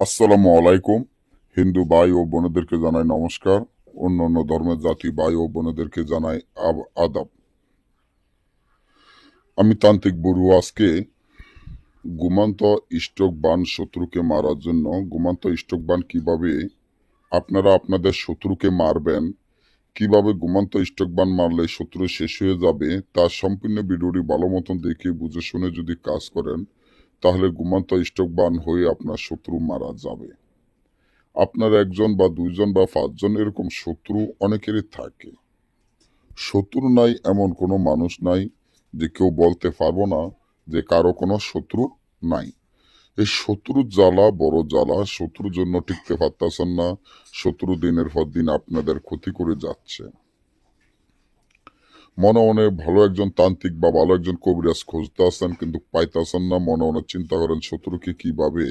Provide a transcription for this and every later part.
আসসালামু আলাইকুম। হিন্দু ভাই ও বোনেদেরকে জানাই নমস্কার। অন্যান্য ধর্মের জাতি ভাই ও বোনেদেরকে জানাই আদাব। আমি তান্ত্রিক বড়ু। আজকে ঘুমন্ত স্ট্রোক বান শত্রুকে মারার জন্য ঘুমন্ত স্ট্রোক বান কিভাবে আপনারা আপনাদের শত্রুকে মারবেন, কিভাবে ঘুমন্ত স্ট্রোক বান মারলে শত্রু শেষ হয়ে যাবে, তার সম্পূর্ণ ভিডিওটি ভালো মতন দেখে বুঝে শুনে যদি কাজ করেন, তাহলে ঘুমন্ত স্ট্রোক বান হয়ে আপনার শত্রু মারা যাবে। আপনার একজন বা দুইজন বা পাঁচজন এরকম শত্রু অনেকেরই থাকে। শত্রু নাই এমন কোনো মানুষ নাই যে কেউ বলতে পারবো না যে কারো কোনো শত্রু নাই। এই শত্রুর জ্বালা বড় জ্বালা। শত্রুর জন্য টিকতে পারতেছেন না। শত্রু দিনের পর দিন আপনাদের ক্ষতি করে যাচ্ছে। মনে মনে ভালো একজন তান্ত্রিক বা ভালো একজন কবিরাজ খুঁজতে আসেন, কিন্তু পাইতেছেন না। মনে মনে চিন্তা করেন শত্রুকে কিভাবে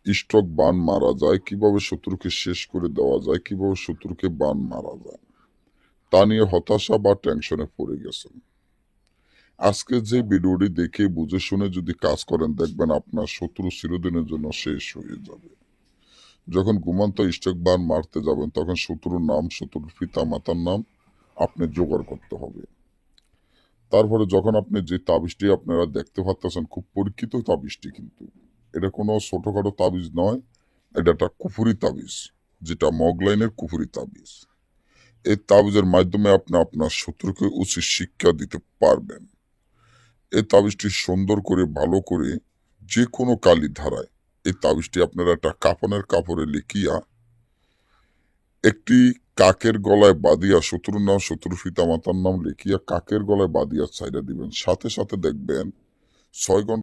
স্ট্রোক বান মারা যায়, কিভাবে শত্রুকে শেষ করে দেওয়া যায়, কিভাবে শত্রুকে বান মারা যায়, তা নিয়ে হতাশা বা টেনশনে পড়ে গেছেন। আজকে যে ভিডিওটি দেখে বুঝে শুনে যদি কাজ করেন, দেখবেন আপনার শত্রু চিরদিনের জন্য শেষ হয়ে যাবে। যখন ঘুমন্ত স্ট্রোক বান মারতে যাবেন, তখন শত্রুর নাম, শত্রুর পিতা মাতার নাম আপনি জোগাড় করতে হবে। তারপরে যখন আপনি যে তাবিজটি আপনারা দেখতে পাচ্ছেন, খুব পরীক্ষিত তাবিজটি, কিন্তু এটা কোনো ছোটখাটো তাবিজ নয়। এটা একটা কুফুরি তাবিজ, যেটা মগলাইনের কুফুরি তাবিজ। এই তাবিজের মাধ্যমে আপনি আপনার শত্রুকে উচিত শিক্ষা দিতে পারবেন। এই তাবিজটি সুন্দর করে ভালো করে যে কোনো কালি ধারায় এই তাবিজটি আপনারা একটা কাপনের কাপড়ে লিখিয়া একটি কাকের গলায় বাঁধিয়া, শত্রুর নাম, শত্রুর পিতা মাতার নাম লিখিয়া কাকের গলায় বাঁধিয়া ছাইড়া দিবেন। সাথে সাথে দেখবেন 6 ঘন্টা